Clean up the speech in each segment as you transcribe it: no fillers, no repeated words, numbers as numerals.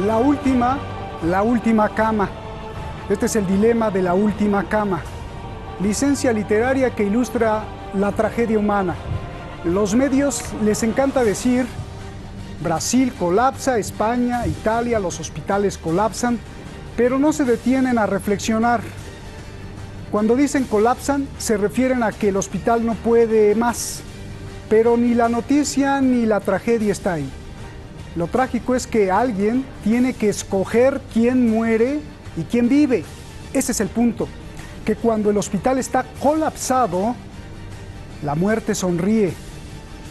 La última cama. Este es el dilema de la última cama. Licencia literaria que ilustra la tragedia humana. Los medios les encanta decir: Brasil colapsa, España, Italia, los hospitales colapsan, pero no se detienen a reflexionar. Cuando dicen colapsan, se refieren a que el hospital no puede más, pero ni la noticia ni la tragedia está ahí. Lo trágico es que alguien tiene que escoger quién muere y quién vive. Ese es el punto, que cuando el hospital está colapsado, la muerte sonríe.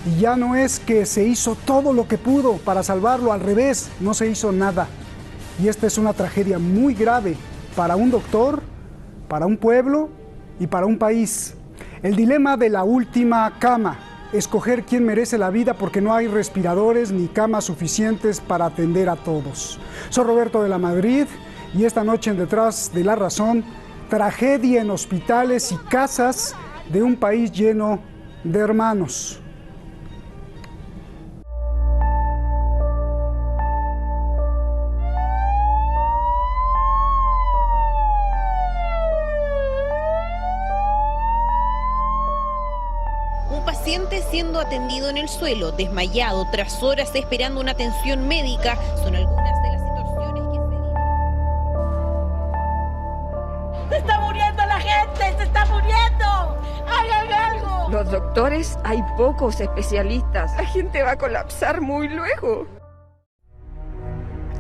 Y ya no es que se hizo todo lo que pudo para salvarlo, al revés, no se hizo nada. Y esta es una tragedia muy grave para un doctor, para un pueblo y para un país. El dilema de la última cama. Escoger quién merece la vida porque no hay respiradores ni camas suficientes para atender a todos. Soy Roberto de la Madrid y esta noche en Detrás de la Razón, tragedia en hospitales y casas de un país lleno de hermanos. Paciente siendo atendido en el suelo, desmayado tras horas esperando una atención médica, son algunas de las situaciones que se viven. ¡Se está muriendo la gente! ¡Se está muriendo! ¡Hagan algo! Los doctores, hay pocos especialistas. La gente va a colapsar muy luego.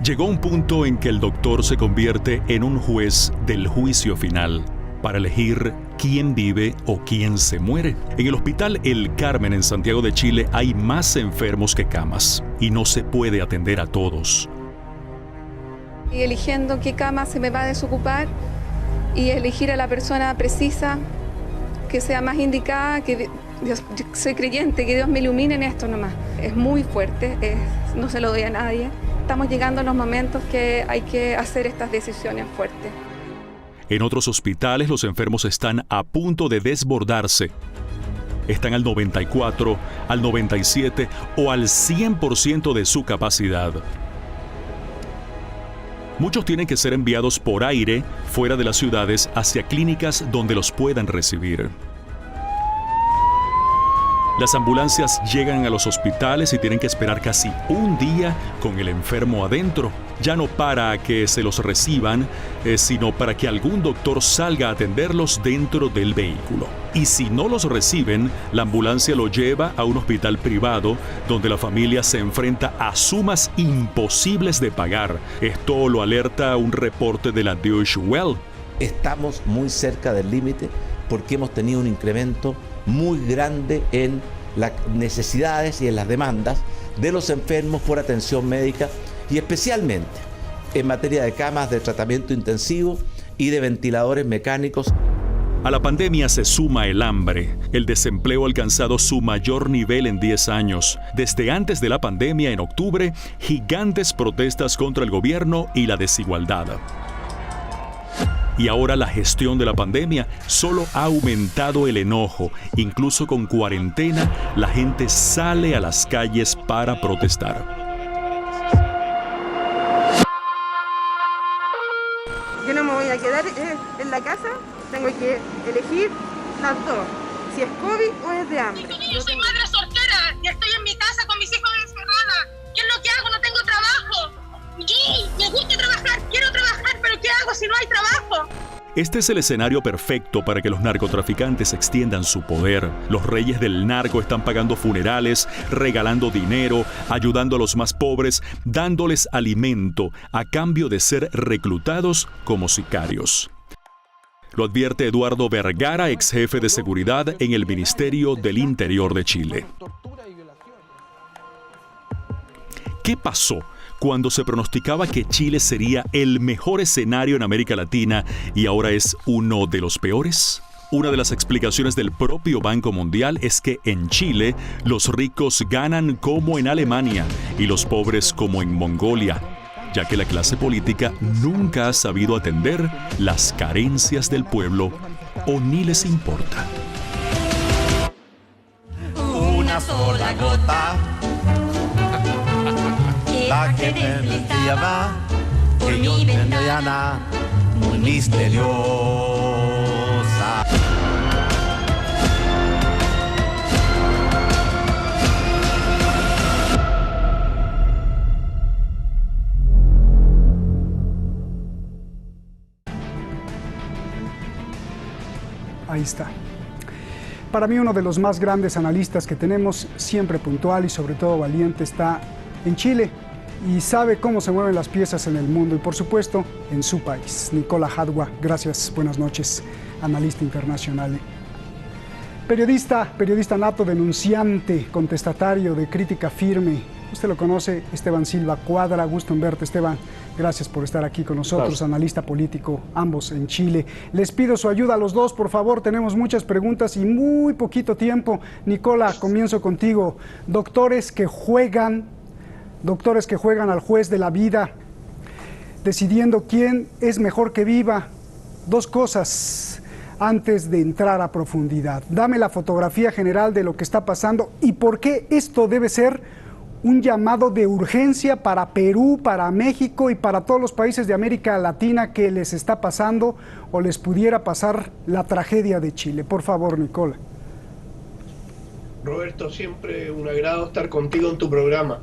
Llegó un punto en que el doctor se convierte en un juez del juicio final para elegir quién vive o quién se muere. En el Hospital El Carmen en Santiago de Chile hay más enfermos que camas y no se puede atender a todos. Y eligiendo qué cama se me va a desocupar y elegir a la persona precisa que sea más indicada, que Dios, yo soy creyente, que Dios me ilumine en esto nomás. Es muy fuerte, no se lo doy a nadie. Estamos llegando a los momentos que hay que hacer estas decisiones fuertes. En otros hospitales los enfermos están a punto de desbordarse. Están al 94, al 97 o al 100% de su capacidad. Muchos tienen que ser enviados por aire fuera de las ciudades hacia clínicas donde los puedan recibir. Las ambulancias llegan a los hospitales y tienen que esperar casi un día con el enfermo adentro. Ya no para que se los reciban, sino para que algún doctor salga a atenderlos dentro del vehículo. Y si no los reciben, la ambulancia lo lleva a un hospital privado donde la familia se enfrenta a sumas imposibles de pagar. Esto lo alerta un reporte de la Deutsche Welle. Estamos muy cerca del límite porque hemos tenido un incremento muy grande en las necesidades y en las demandas de los enfermos por atención médica y especialmente en materia de camas de tratamiento intensivo y de ventiladores mecánicos. A la pandemia se suma el hambre. El desempleo ha alcanzado su mayor nivel en 10 años. Desde antes de la pandemia, en octubre, gigantes protestas contra el gobierno y la desigualdad. Y ahora la gestión de la pandemia solo ha aumentado el enojo. Incluso con cuarentena, la gente sale a las calles para protestar. Yo no me voy a quedar en la casa, tengo que elegir las dos, si es COVID o es de hambre. Yo soy madre soltera y estoy en mi casa con mis hijos encerrada. ¿Qué es lo que hago? No tengo trabajo. Sí, me gusta trabajar, quiero trabajar, pero ¿qué hago si no hay trabajo? Este es el escenario perfecto para que los narcotraficantes extiendan su poder. Los reyes del narco están pagando funerales, regalando dinero, ayudando a los más pobres, dándoles alimento a cambio de ser reclutados como sicarios. Lo advierte Eduardo Vergara, ex jefe de seguridad en el Ministerio del Interior de Chile. ¿Qué pasó cuando se pronosticaba que Chile sería el mejor escenario en América Latina y ahora es uno de los peores? Una de las explicaciones del propio Banco Mundial es que en Chile los ricos ganan como en Alemania y los pobres como en Mongolia, ya que la clase política nunca ha sabido atender las carencias del pueblo o ni les importa. Una sola gota, la que me deslizaba por mi ventana muy misteriosa. Ahí está. Para mí uno de los más grandes analistas que tenemos, siempre puntual y sobre todo valiente, está en Chile y sabe cómo se mueven las piezas en el mundo y por supuesto en su país. Nicola Hadwa, gracias, buenas noches, analista internacional. Periodista nato, denunciante, contestatario, de crítica firme. Usted lo conoce, Esteban Silva Cuadra, gusto en verte, Esteban. Gracias por estar aquí con nosotros, gracias. Analista político, ambos en Chile. Les pido su ayuda a los dos, por favor, tenemos muchas preguntas y muy poquito tiempo. Nicola, comienzo contigo. Doctores que juegan al juez de la vida, decidiendo quién es mejor que viva. Dos cosas antes de entrar a profundidad. Dame la fotografía general de lo que está pasando y por qué esto debe ser un llamado de urgencia para Perú, para México y para todos los países de América Latina que les está pasando o les pudiera pasar la tragedia de Chile. Por favor, Nicola. Roberto, siempre un agrado estar contigo en tu programa.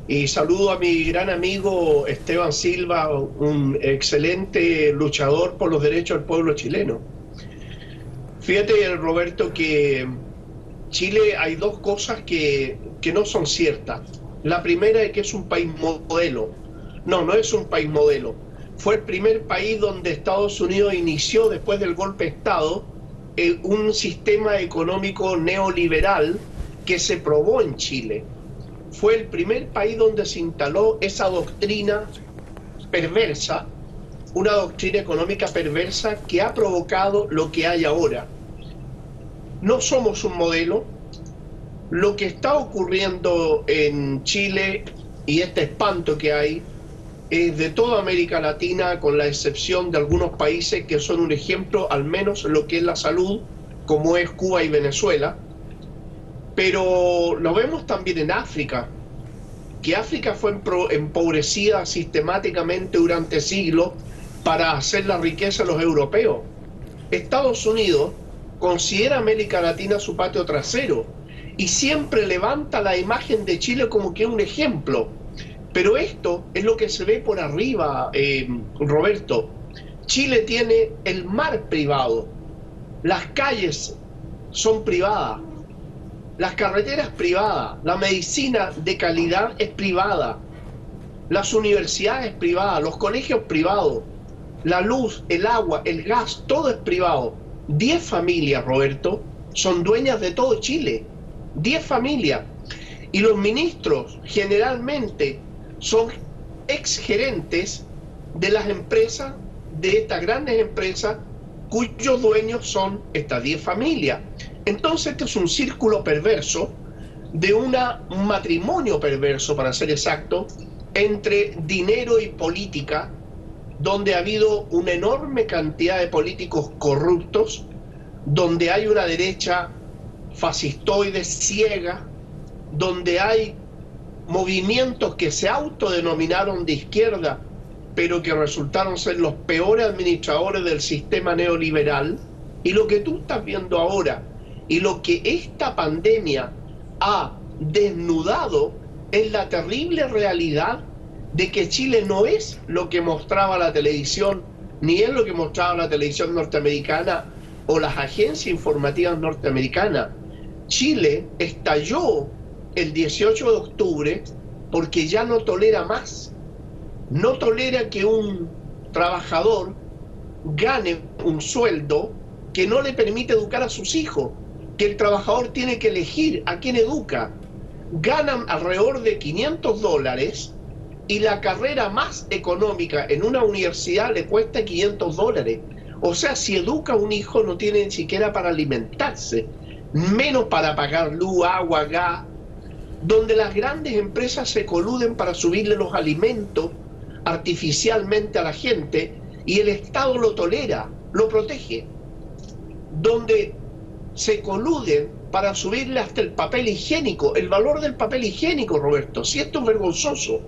Y saludo a mi gran amigo Esteban Silva, un excelente luchador por los derechos del pueblo chileno. Fíjate, Roberto, que Chile hay dos cosas que no son ciertas. La primera es que es un país modelo. No es un país modelo. Fue el primer país donde Estados Unidos inició, después del golpe de Estado, un sistema económico neoliberal que se probó en Chile. Fue el primer país donde se instaló esa doctrina perversa, una doctrina económica perversa que ha provocado lo que hay ahora. No somos un modelo. Lo que está ocurriendo en Chile y este espanto que hay es de toda América Latina, con la excepción de algunos países que son un ejemplo, al menos en lo que es la salud, como es Cuba y Venezuela. Pero lo vemos también en África, que África fue empobrecida sistemáticamente durante siglos para hacer la riqueza de los europeos. Estados Unidos considera a América Latina su patio trasero y siempre levanta la imagen de Chile como que es un ejemplo. Pero esto es lo que se ve por arriba, Roberto. Chile tiene el mar privado, las calles son privadas, las carreteras privadas, la medicina de calidad es privada, las universidades privadas, los colegios privados, la luz, el agua, el gas, todo es privado. 10 familias, Roberto, son dueñas de todo Chile. 10 familias. Y los ministros generalmente son exgerentes de las empresas, de estas grandes empresas, cuyos dueños son estas 10 familias. Entonces este es un círculo perverso, de un matrimonio perverso, para ser exacto, entre dinero y política, donde ha habido una enorme cantidad de políticos corruptos, donde hay una derecha fascistoide ciega, donde hay movimientos que se autodenominaron de izquierda, pero que resultaron ser los peores administradores del sistema neoliberal. Y lo que tú estás viendo ahora, y lo que esta pandemia ha desnudado, es la terrible realidad de que Chile no es lo que mostraba la televisión, ni es lo que mostraba la televisión norteamericana o las agencias informativas norteamericanas. Chile estalló el 18 de octubre porque ya no tolera más. No tolera que un trabajador gane un sueldo que no le permite educar a sus hijos, que el trabajador tiene que elegir a quién educa. Ganan alrededor de $500 y la carrera más económica en una universidad le cuesta $500. O sea, si educa a un hijo no tiene ni siquiera para alimentarse, menos para pagar luz, agua, gas, donde las grandes empresas se coluden para subirle los alimentos artificialmente a la gente y el Estado lo tolera, lo protege, donde se coluden para subirle hasta el papel higiénico, el valor del papel higiénico, Roberto, si esto es vergonzoso,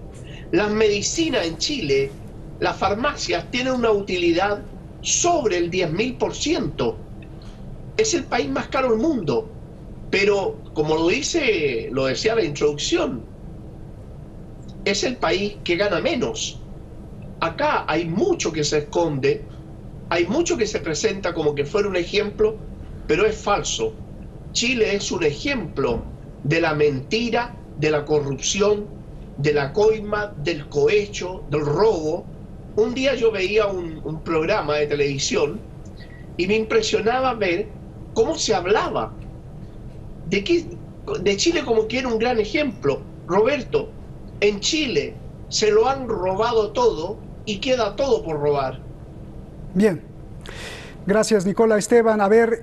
Las medicinas en Chile, las farmacias, tienen una utilidad sobre el 10.000%. Es el país más caro del mundo. Pero, como lo decía la introducción, es el país que gana menos. Acá hay mucho que se esconde, hay mucho que se presenta como que fuera un ejemplo, pero es falso. Chile es un ejemplo de la mentira, de la corrupción, de la coima, del cohecho, del robo. Un día yo veía un programa de televisión y me impresionaba ver cómo se hablaba de Chile como que era un gran ejemplo. Roberto, en Chile se lo han robado todo y queda todo por robar. Bien. Gracias, Nicola. Esteban, a ver,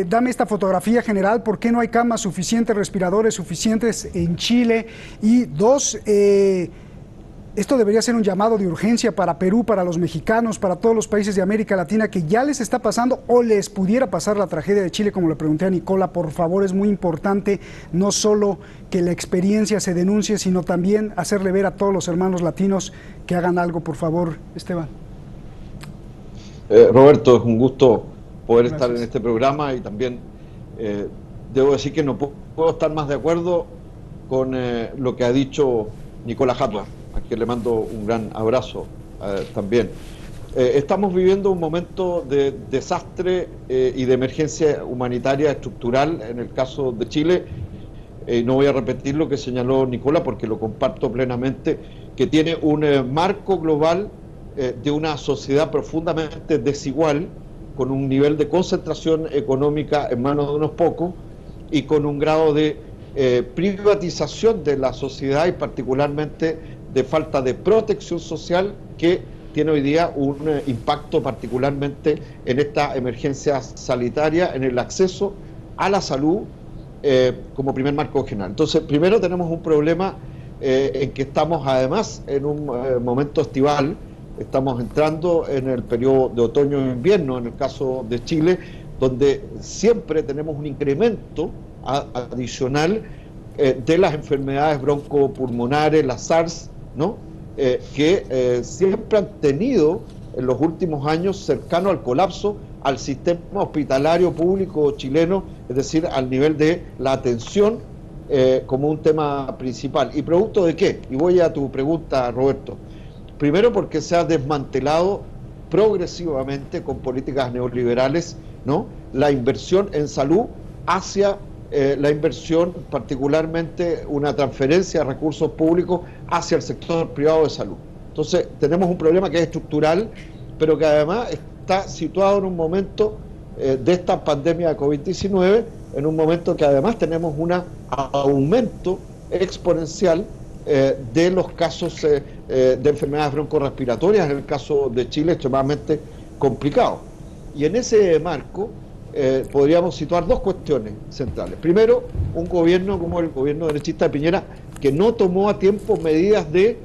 dame esta fotografía general. ¿Por qué no hay camas suficientes, respiradores suficientes en Chile? Y dos, esto debería ser un llamado de urgencia para Perú, para los mexicanos, para todos los países de América Latina que ya les está pasando o les pudiera pasar la tragedia de Chile, como le pregunté a Nicola. Por favor, es muy importante no solo que la experiencia se denuncie, sino también hacerle ver a todos los hermanos latinos que hagan algo, por favor, Esteban. Roberto, es un gusto poder Gracias. estar en este programa y también debo decir que no puedo estar más de acuerdo con lo que ha dicho Nicola Hatwa, a quien le mando un gran abrazo también. Estamos viviendo un momento de desastre y de emergencia humanitaria estructural en el caso de Chile. No voy a repetir lo que señaló Nicola porque lo comparto plenamente, que tiene un marco global de una sociedad profundamente desigual, con un nivel de concentración económica en manos de unos pocos y con un grado de privatización de la sociedad y particularmente de falta de protección social que tiene hoy día un impacto particularmente en esta emergencia sanitaria, en el acceso a la salud como primer marco general. Entonces, primero tenemos un problema en que estamos además en un momento estival. Estamos entrando en el periodo de otoño e invierno, en el caso de Chile, donde siempre tenemos un incremento adicional de las enfermedades broncopulmonares, las SARS, ¿no? Que siempre han tenido en los últimos años cercano al colapso al sistema hospitalario público chileno, es decir, al nivel de la atención como un tema principal. ¿Y producto de qué? Y voy a tu pregunta, Roberto. Primero porque se ha desmantelado progresivamente con políticas neoliberales, ¿no?, la inversión en salud hacia la inversión, particularmente una transferencia de recursos públicos hacia el sector privado de salud. Entonces tenemos un problema que es estructural, pero que además está situado en un momento de esta pandemia de COVID-19, en un momento que además tenemos un aumento exponencial de los casos de enfermedades broncorrespiratorias, en el caso de Chile extremadamente complicado. Y en ese marco podríamos situar dos cuestiones centrales. Primero, un gobierno como el gobierno derechista de Piñera, que no tomó a tiempo medidas de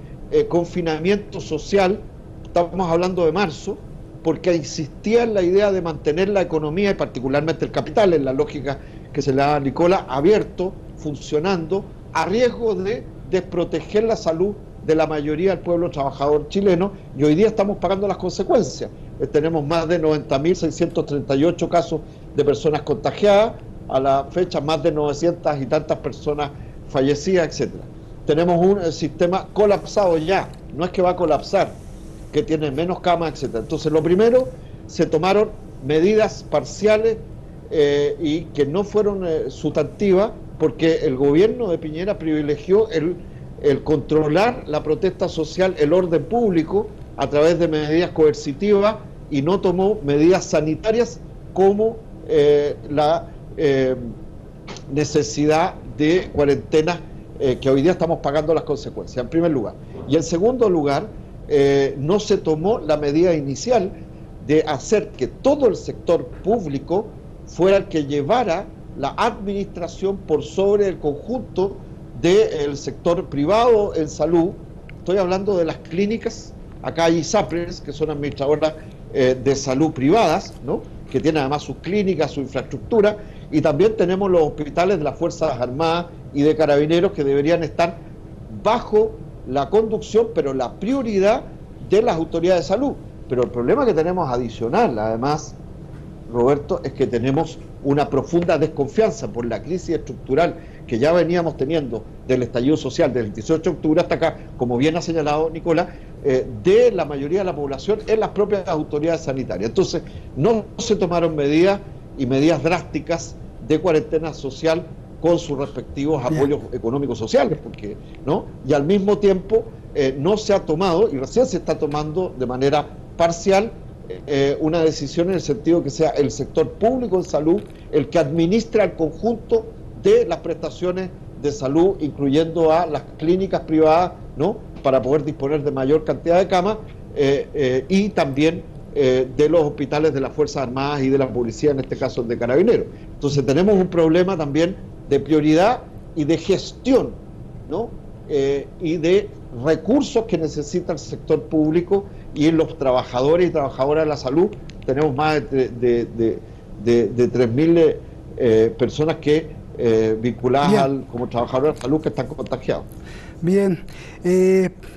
confinamiento social, estamos hablando de marzo, porque insistía en la idea de mantener la economía y particularmente el capital, en la lógica que se le da a Nicola, abierto, funcionando, a riesgo de desproteger la salud de la mayoría del pueblo trabajador chileno, y hoy día estamos pagando las consecuencias. Tenemos más de 90.638 casos de personas contagiadas, a la fecha más de 900 y tantas personas fallecidas, etc. Tenemos un sistema colapsado ya, no es que va a colapsar, que tiene menos camas, etc. Entonces, lo primero, se tomaron medidas parciales y que no fueron sustantivas, porque el gobierno de Piñera privilegió el controlar la protesta social, el orden público, a través de medidas coercitivas, y no tomó medidas sanitarias como la necesidad de cuarentena, que hoy día estamos pagando las consecuencias, en primer lugar. Y en segundo lugar, no se tomó la medida inicial de hacer que todo el sector público fuera el que llevara la administración por sobre el conjunto del sector privado en salud. Estoy hablando de las clínicas. Acá hay ISAPRES, que son administradoras de salud privadas, ¿no?, que tienen además sus clínicas, su infraestructura, y también tenemos los hospitales de las Fuerzas Armadas y de Carabineros, que deberían estar bajo la conducción, pero la prioridad de las autoridades de salud. Pero el problema que tenemos adicional, además, Roberto, es que tenemos una profunda desconfianza por la crisis estructural que ya veníamos teniendo del estallido social del 18 de octubre hasta acá, como bien ha señalado Nicolás, de la mayoría de la población en las propias autoridades sanitarias. Entonces, no se tomaron medidas y medidas drásticas de cuarentena social con sus respectivos apoyos económicos sociales, porque, ¿no? Y al mismo tiempo no se ha tomado, y recién se está tomando de manera parcial, una decisión en el sentido que sea el sector público en salud el que administra el conjunto de las prestaciones de salud, incluyendo a las clínicas privadas, ¿no? Para poder disponer de mayor cantidad de camas, y también de los hospitales de las Fuerzas Armadas y de la policía, en este caso de Carabineros. Entonces tenemos un problema también de prioridad y de gestión, ¿no? Y de recursos que necesita el sector público, y en los trabajadores y trabajadoras de la salud tenemos más de 3.000 personas que vinculadas como trabajadoras de salud que están contagiados. Bien,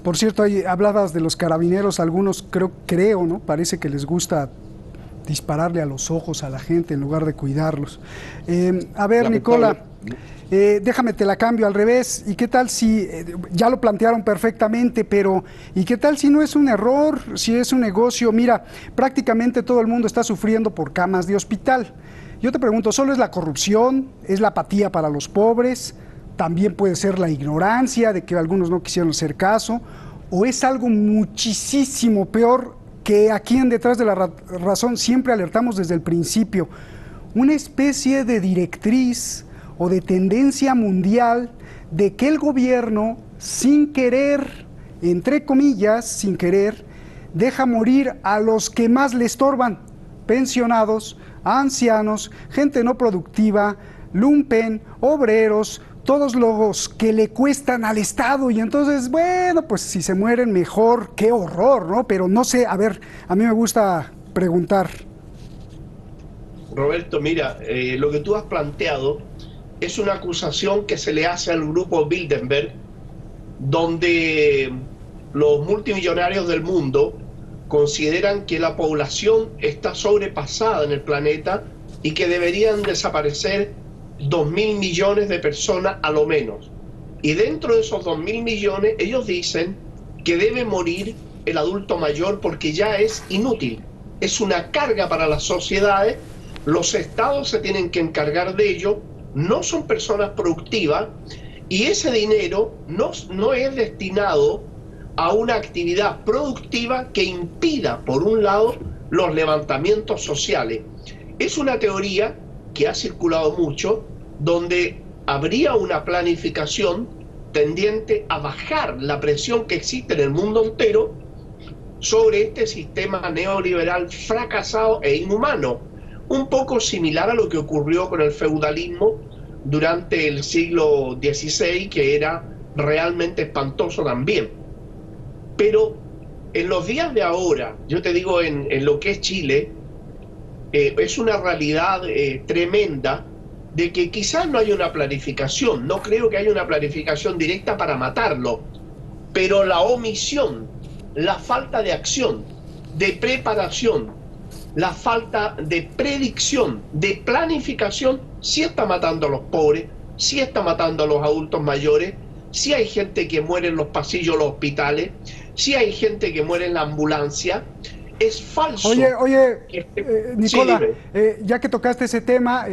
por cierto, hablabas de los carabineros, algunos creo, ¿no? Parece que les gusta dispararle a los ojos a la gente en lugar de cuidarlos. A ver, Nicola, déjame te la cambio al revés. ¿Y qué tal si, ya lo plantearon perfectamente, pero ¿y qué tal si no es un error, si es un negocio? Mira, prácticamente todo el mundo está sufriendo por camas de hospital. Yo te pregunto, ¿solo es la corrupción? ¿Es la apatía para los pobres? ¿También puede ser la ignorancia de que algunos no quisieron hacer caso? ¿O es algo muchísimo peor que aquí en Detrás de la Razón siempre alertamos desde el principio? Una especie de directriz o de tendencia mundial de que el gobierno, sin querer, entre comillas, sin querer, deja morir a los que más le estorban: pensionados, ancianos, gente no productiva, lumpen, obreros, todos los que le cuestan al Estado. Y entonces, bueno, pues si se mueren mejor, qué horror, ¿no? Pero no sé, a ver, a mí me gusta preguntar. Roberto, mira, lo que tú has planteado es una acusación que se le hace al grupo Bilderberg, donde los multimillonarios del mundo consideran que la población está sobrepasada en el planeta y que deberían desaparecer 2.000 millones de personas a lo menos. Y dentro de esos 2.000 millones, ellos dicen que debe morir el adulto mayor porque ya es inútil, es una carga para las sociedades, los estados se tienen que encargar de ello, no son personas productivas, y ese dinero no es destinado a una actividad productiva que impida, por un lado, los levantamientos sociales. Es una teoría que ha circulado mucho, donde habría una planificación tendiente a bajar la presión que existe en el mundo entero sobre este sistema neoliberal fracasado e inhumano, un poco similar a lo que ocurrió con el feudalismo durante el siglo XVI, que era realmente espantoso también. Pero en los días de ahora, yo te digo, en lo que es Chile, es una realidad tremenda de que quizás no haya una planificación, no creo que haya una planificación directa para matarlo, pero la omisión, la falta de acción, de preparación, la falta de predicción, de planificación, sí está matando a los pobres, sí está matando a los adultos mayores, sí hay gente que muere en los pasillos de los hospitales, sí hay gente que muere en la ambulancia. Es falso. Oye, Nicola, sí, ya que tocaste ese tema,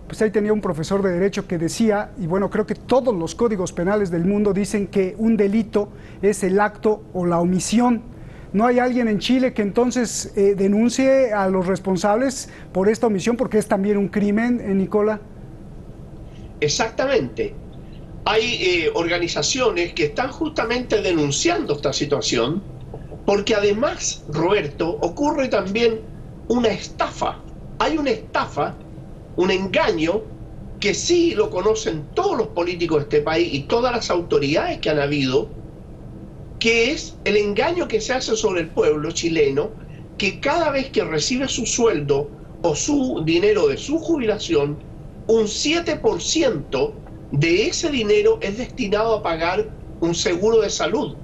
pues ahí tenía un profesor de Derecho que decía, y bueno, creo que todos los códigos penales del mundo dicen que un delito es el acto o la omisión. ¿No hay alguien en Chile que entonces denuncie a los responsables por esta omisión, porque es también un crimen, Nicola? Exactamente. Hay organizaciones que están justamente denunciando esta situación, porque además, Roberto, ocurre también una estafa. Hay una estafa, un engaño, que sí lo conocen todos los políticos de este país y todas las autoridades que han habido, que es el engaño que se hace sobre el pueblo chileno, que cada vez que recibe su sueldo o su dinero de su jubilación, un 7% de ese dinero es destinado a pagar un seguro de salud.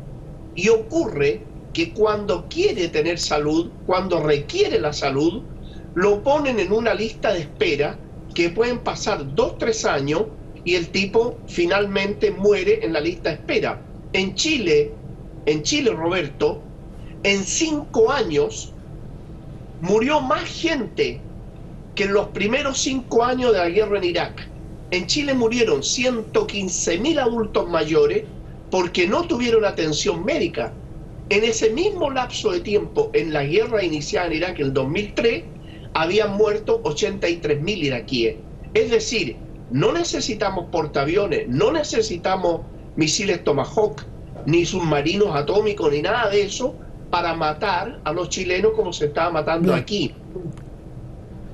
Y ocurre que cuando quiere tener salud, cuando requiere la salud, lo ponen en una lista de espera que pueden pasar 2, 3 años y el tipo finalmente muere en la lista de espera. En Chile, Roberto, en 5 años murió más gente que en los primeros 5 años de la guerra en Irak. En Chile murieron 115.000 adultos mayores porque no tuvieron atención médica. En ese mismo lapso de tiempo, en la guerra iniciada en Irak en el 2003, habían muerto 83.000 iraquíes. Es decir, no necesitamos portaaviones, no necesitamos misiles Tomahawk, ni submarinos atómicos, ni nada de eso, para matar a los chilenos como se estaba matando aquí.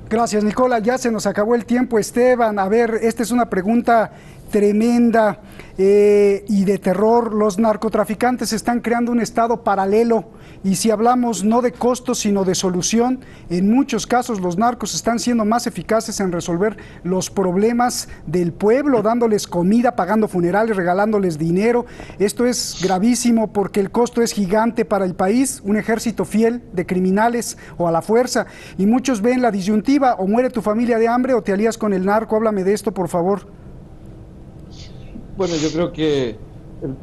Gracias, Nicola. Ya se nos acabó el tiempo, Esteban. A ver, esta es una pregunta tremenda y de terror. Los narcotraficantes están creando un estado paralelo y si hablamos no de costos sino de solución, en muchos casos los narcos están siendo más eficaces en resolver los problemas del pueblo, dándoles comida, pagando funerales, regalándoles dinero. Esto es gravísimo porque el costo es gigante para el país, un ejército fiel de criminales o a la fuerza, y muchos ven la disyuntiva: o muere tu familia de hambre o te alías con el narco. Háblame de esto, por favor. Bueno, yo creo que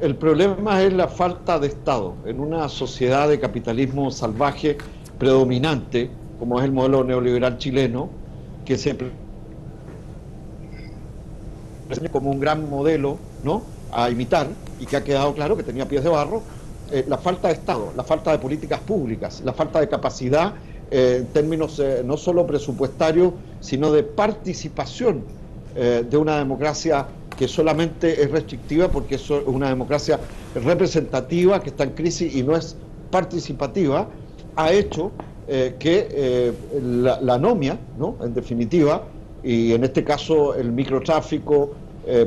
el problema es la falta de Estado. En una sociedad de capitalismo salvaje predominante, como es el modelo neoliberal chileno, que se presenta como un gran modelo, ¿no?, a imitar, y que ha quedado claro que tenía pies de barro, la falta de Estado, la falta de políticas públicas, la falta de capacidad en términos no solo presupuestarios, sino de participación de una democracia que solamente es restrictiva porque es una democracia representativa que está en crisis y no es participativa, ha hecho que la anomia, ¿no?, en definitiva, y en este caso el microtráfico,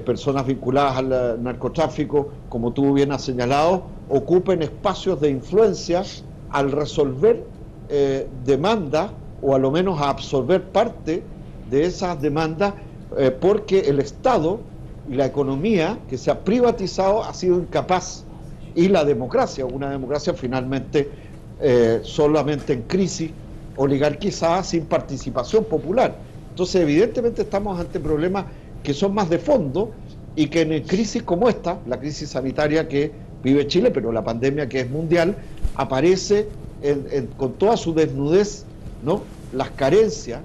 personas vinculadas al narcotráfico, como tú bien has señalado, ocupen espacios de influencia al resolver demandas, o a lo menos a absorber parte de esas demandas, porque el Estado y la economía que se ha privatizado ha sido incapaz, y la democracia, una democracia finalmente solamente en crisis, oligarquizada, sin participación popular. Entonces evidentemente estamos ante problemas que son más de fondo y que en crisis como esta, la crisis sanitaria que vive Chile, pero la pandemia que es mundial, aparece con toda su desnudez, ¿no?, las carencias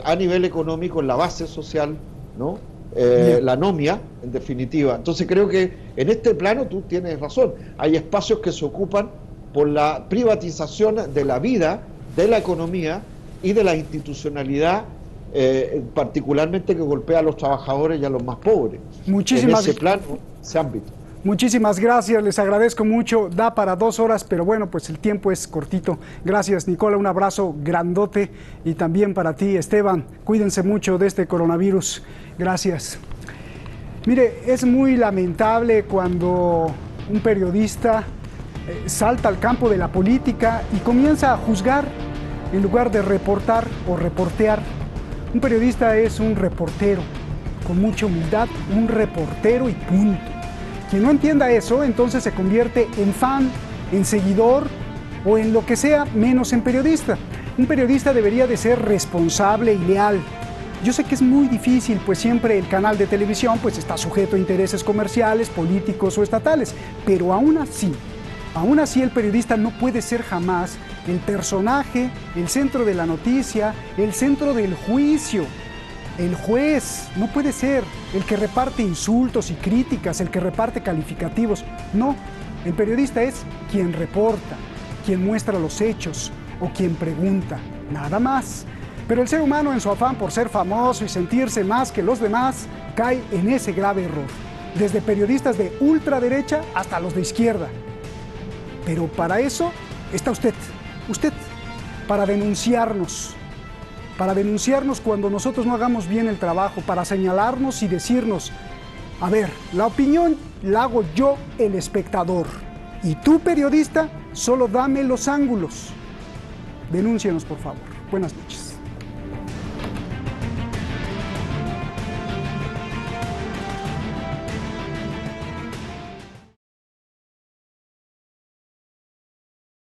a nivel económico, en la base social, ¿no?, la anomia, en definitiva. Entonces creo que en este plano tú tienes razón. Hay espacios que se ocupan por la privatización de la vida, de la economía y de la institucionalidad, particularmente que golpea a los trabajadores y a los más pobres. Muchísimas en ese plano, ese ámbito. Muchísimas gracias, les agradezco mucho. Da para 2 horas, pero bueno, pues el tiempo es cortito. Gracias, Nicola, un abrazo grandote, y también para ti, Esteban. Cuídense mucho de este coronavirus. Gracias. Mire, es muy lamentable cuando un periodista salta al campo de la política y comienza a juzgar en lugar de reportar o reportear. Un periodista es un reportero, con mucha humildad, un reportero y punto. Quien no entienda eso, entonces se convierte en fan, en seguidor o en lo que sea, menos en periodista. Un periodista debería de ser responsable y leal. Yo sé que es muy difícil, pues siempre el canal de televisión pues está sujeto a intereses comerciales, políticos o estatales, pero aún así el periodista no puede ser jamás el personaje, el centro de la noticia, el centro del juicio. El juez no puede ser el que reparte insultos y críticas, el que reparte calificativos. No, el periodista es quien reporta, quien muestra los hechos o quien pregunta, nada más. Pero el ser humano, en su afán por ser famoso y sentirse más que los demás, cae en ese grave error, desde periodistas de ultraderecha hasta los de izquierda. Pero para eso está usted, para denunciarnos cuando nosotros no hagamos bien el trabajo, para señalarnos y decirnos: a ver, la opinión la hago yo, el espectador, y tú, periodista, solo dame los ángulos. Denúncianos, por favor. Buenas noches.